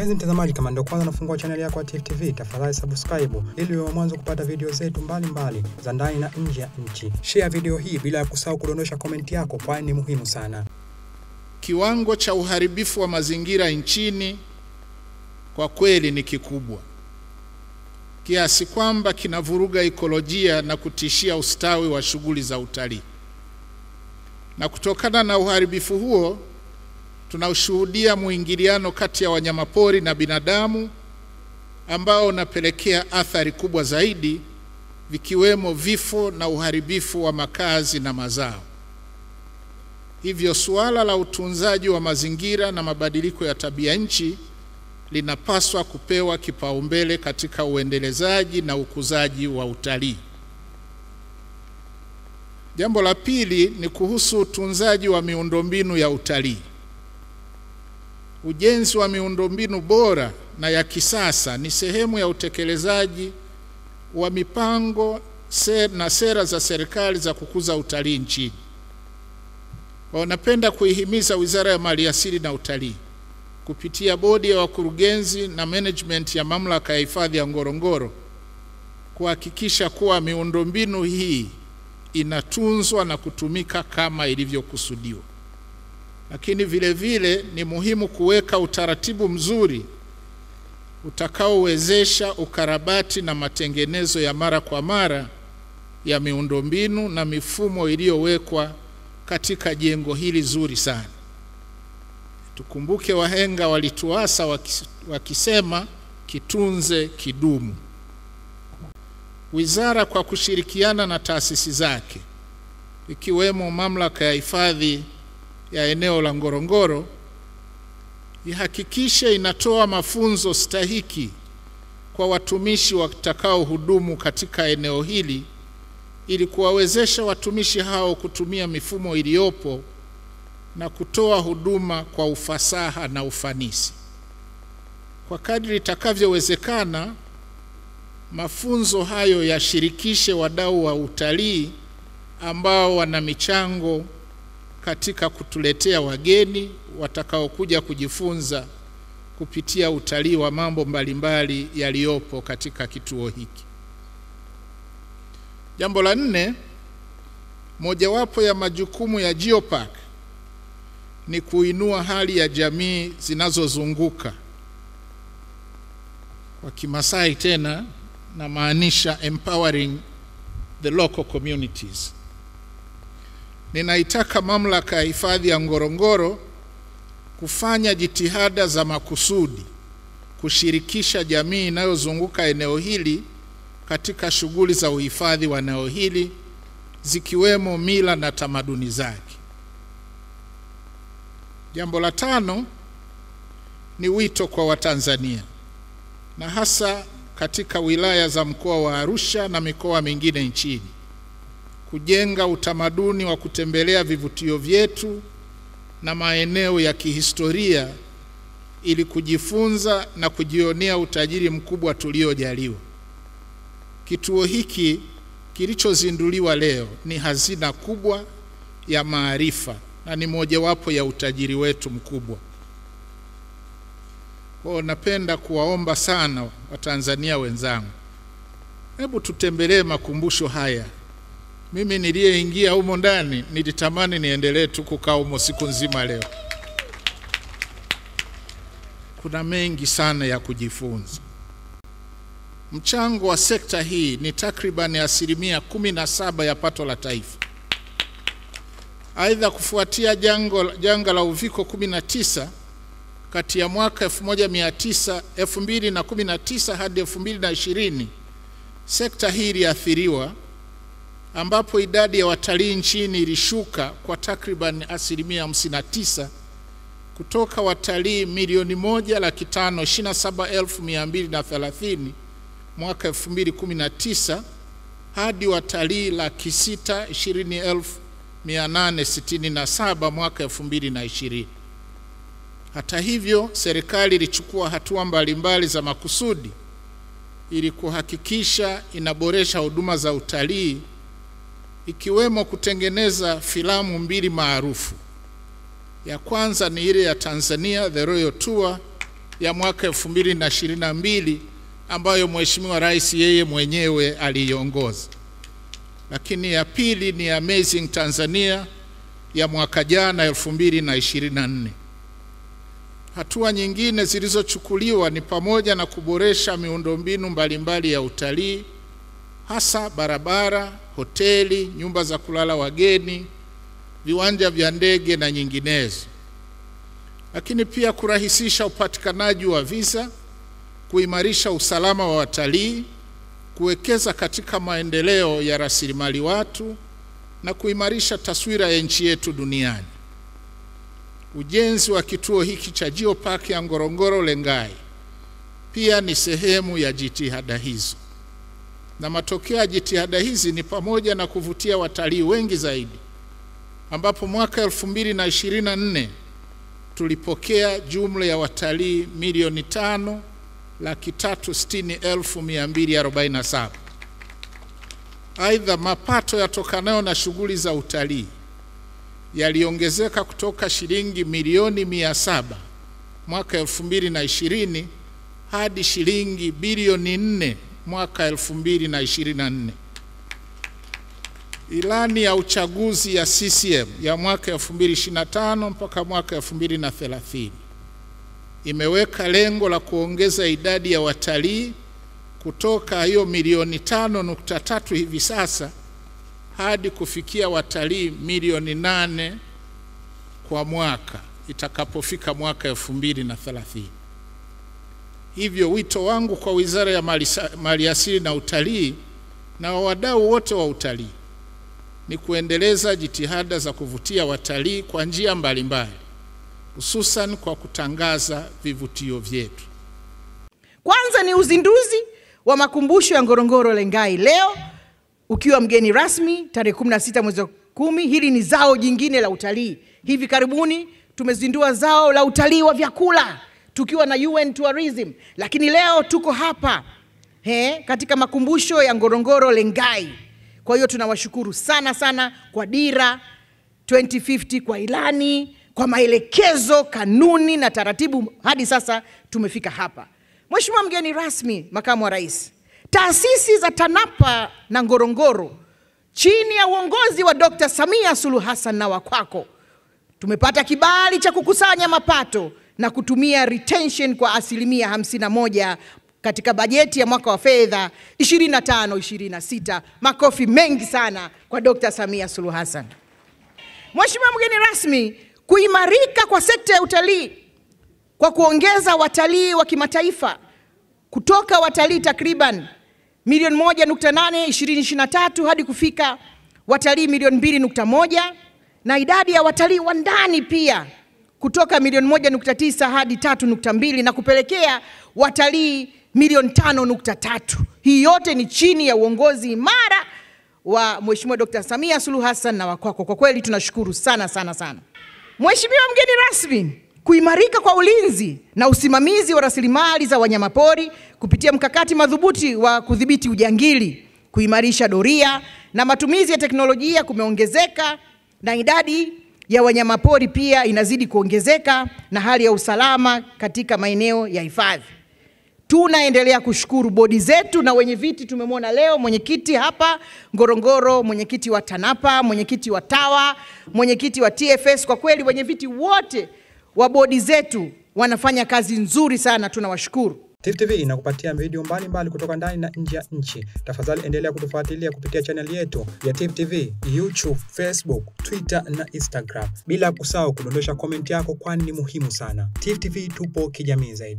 Mpenzi mtazamaji, kama ndio kwanza unafungua channel yako ya Tifu TV, tafadhali subscribe ili uwe mwanzo kupata video zetu mbalimbali za ndani na nje ya nchi. Share video hii bila ya kusahau kudondosha comment yako, kwani ni muhimu sana. Kiwango cha uharibifu wa mazingira nchini kwa kweli ni kikubwa, kiasi kwamba kinavuruga ekolojia na kutishia ustawi wa shughuli za utalii. Na kutokana na uharibifu huo, tunashuhudia muingiliano kati ya wanyamapori na binadamu ambao unapelekea athari kubwa zaidi, vikiwemo vifo na uharibifu wa makazi na mazao. Hivyo suala la utunzaji wa mazingira na mabadiliko ya tabia nchi linapaswa kupewa kipaumbele katika uendelezaji na ukuzaji wa utalii. Jambo la pili ni kuhusu utunzaji wa miundombinu ya utalii. Ujenzi wa miundombinu bora na ya kisasa ni sehemu ya utekelezaji wa mipango na sera za serikali za kukuza utalii nchini. Wanapenda kuihimiza Wizara ya Maliasili na Utalii kupitia bodi ya wakurugenzi na management ya Mamlaka ya Hifadhi ya Ngorongoro kuhakikisha kuwa miundombinu hii inatunzwa na kutumika kama ilivyokusudiwa. Lakini vile vile ni muhimu kuweka utaratibu mzuri utakaowezesha ukarabati na matengenezo ya mara kwa mara ya miundombinu na mifumo iliyowekwa katika jengo hili zuri sana. Tukumbuke wahenga walituasa wakisema kitunze kidumu. Wizara kwa kushirikiana na taasisi zake, ikiwemo Mamlaka ya Hifadhi ya eneo la Ngorongoro, ihakikishe inatoa mafunzo stahiki kwa watumishi watakao hudumu katika eneo hili ili kuwawezesha watumishi hao kutumia mifumo iliyopo na kutoa huduma kwa ufasaha na ufanisi. Kwa kadri itakavyowezekana, mafunzo hayo yashirikishe wadau wa utalii ambao wana michango katika kutuletea wageni watakaokuja kujifunza kupitia utalii wa mambo mbalimbali yaliyopo katika kituo hiki. Jambo la 4, mojawapo ya majukumu ya Geopark ni kuinua hali ya jamii zinazozunguka. Kwa Kimasai tena na maanisha empowering the local communities. Ninaitaka Mamlaka ya Hifadhi ya Ngorongoro kufanya jitihada za makusudi kushirikisha jamii inayozunguka eneo hili katika shughuli za uhifadhi wa eneo hili, zikiwemo mila na tamaduni zake. Jambo la 5 ni wito kwa Watanzania, na hasa katika wilaya za mkoa wa Arusha na mikoa mingine nchini, kujenga utamaduni wa kutembelea vivutio vyetu na maeneo ya kihistoria ili kujifunza na kujionea utajiri mkubwa tuliojaliwa. Kituo hiki kilichozinduliwa leo ni hazina kubwa ya maarifa na ni mojawapo ya utajiri wetu mkubwa. Kwa napenda kuwaomba sana Watanzania wenzangu, hebu tutembelee makumbusho haya. Mimi niliyeingia humo ndani nilitamani niendelee tu kukaa humo siku nzima leo. Kuna mengi sana ya kujifunza. Mchango wa sekta hii ni takriban 17% ya pato la taifa. Aidha, kufuatia janga la uviko 19 kati ya mwaka 2019 hadi 2020, sekta hii iliathiriwa, ambapo idadi ya watalii nchini ilishuka kwa takriban 59% kutoka watalii 1,527,230 mwaka 2019 hadi watalii 620,867 mwaka 2020. Hata hivyo, serikali ilichukua hatua mbalimbali za makusudi ili kuhakikisha inaboresha huduma za utalii, ikiwemo kutengeneza filamu 2 maarufu. Ya kwanza ni ile ya Tanzania The Royal Tour, ya mwaka 2022 ambayo Mheshimiwa Rais yeye mwenyewe aliiongoza. Lakini ya pili ni Amazing Tanzania ya mwaka jana 2024. Hatua nyingine zilizochukuliwa ni pamoja na kuboresha miundombinu mbalimbali ya utalii, hasa barabara, hoteli, nyumba za kulala wageni, viwanja vya ndege na nyinginezo. Lakini pia kurahisisha upatikanaji wa visa, kuimarisha usalama wa watalii, kuwekeza katika maendeleo ya rasilimali watu na kuimarisha taswira ya nchi yetu duniani. Ujenzi wa kituo hiki cha Geopark ya Ngorongoro Lengai pia ni sehemu ya jitihada hizo. Na matokeo ya jitihada hizi ni pamoja na kuvutia watalii wengi zaidi, ambapo mwaka 2024 tulipokea jumla ya watalii 5,360,247. Aidha, mapato yatokanayo na shughuli za utalii yaliongezeka kutoka shilingi milioni 700 mwaka 2020 hadi shilingi bilioni 4 mwaka 2024. Ilani ya uchaguzi ya CCM ya mwaka 2025 mpaka mwaka 2030 imeweka lengo la kuongeza idadi ya watalii kutoka hiyo milioni 5.3 hivi sasa hadi kufikia watalii milioni 8 kwa mwaka itakapofika mwaka 2030. Hivyo wito wangu kwa Wizara ya Maliasili na Utalii na wadau wote wa utalii ni kuendeleza jitihada za kuvutia watalii kwa njia mbalimbali, hususan kwa kutangaza vivutio vyetu. Kwanza ni uzinduzi wa makumbusho ya Ngorongoro Lengai leo ukiwa mgeni rasmi tarehe 16 mwezi wa 10. Hili ni zao jingine la utalii. Hivi karibuni tumezindua zao la utalii wa vyakula tukiwa na UN Tourism, lakini leo tuko hapa katika makumbusho ya Ngorongoro Lengai. Kwa hiyo tunawashukuru sana sana kwa dira 2050, kwa ilani, kwa maelekezo, kanuni na taratibu, hadi sasa tumefika hapa. Mheshimiwa mgeni rasmi, Makamu wa Rais, taasisi za TANAPA na Ngorongoro chini ya uongozi wa Dr. Samia Suluhu Hassan na wakwako tumepata kibali cha kukusanya mapato na kutumia retention kwa 51% katika bajeti ya mwaka wa fedha 25-26. Makofi mengi sana kwa Dr. Samia Suluhu Hassan. Mheshimiwa mgeni rasmi, kuimarika kwa sekta ya utalii kwa kuongeza watalii wa kimataifa kutoka watalii takriban milioni 1.8 2023 hadi kufika watalii milioni 2.1, na idadi ya watalii wa ndani pia kutoka milioni 1.9 hadi 3.2 na kupelekea watalii milioni 5.3. Hii yote ni chini ya uongozi imara wa Mheshimiwa Dr. Samia Suluhu Hassan na wakwako. Kwa kweli tunashukuru sana sana sana. Mheshimiwa mgeni rasmi, kuimarika kwa ulinzi na usimamizi wa rasilimali za wanyamapori kupitia mkakati madhubuti wa kudhibiti ujangili, kuimarisha doria na matumizi ya teknolojia kumeongezeka, na idadi ya wanyamapori pia inazidi kuongezeka na hali ya usalama katika maeneo ya hifadhi. Tunaendelea kushukuru bodi zetu na wenye viti. Tumemwona leo mwenyekiti hapa Ngorongoro, mwenyekiti wa TANAPA, mwenyekiti wa TAWA, mwenyekiti wa TFS. Kwa kweli wenye viti wote wa bodi zetu wanafanya kazi nzuri sana, tunawashukuru. Tifu TV inakupatia video mbalimbali kutoka ndani na nje ya nchi. Tafadhali endelea kutufuatilia kupitia channel yetu ya Tifu TV, YouTube, Facebook, Twitter na Instagram. Bila kusahau kudondosha comment yako, kwani ni muhimu sana. Tifu TV tupo kijamii zaidi.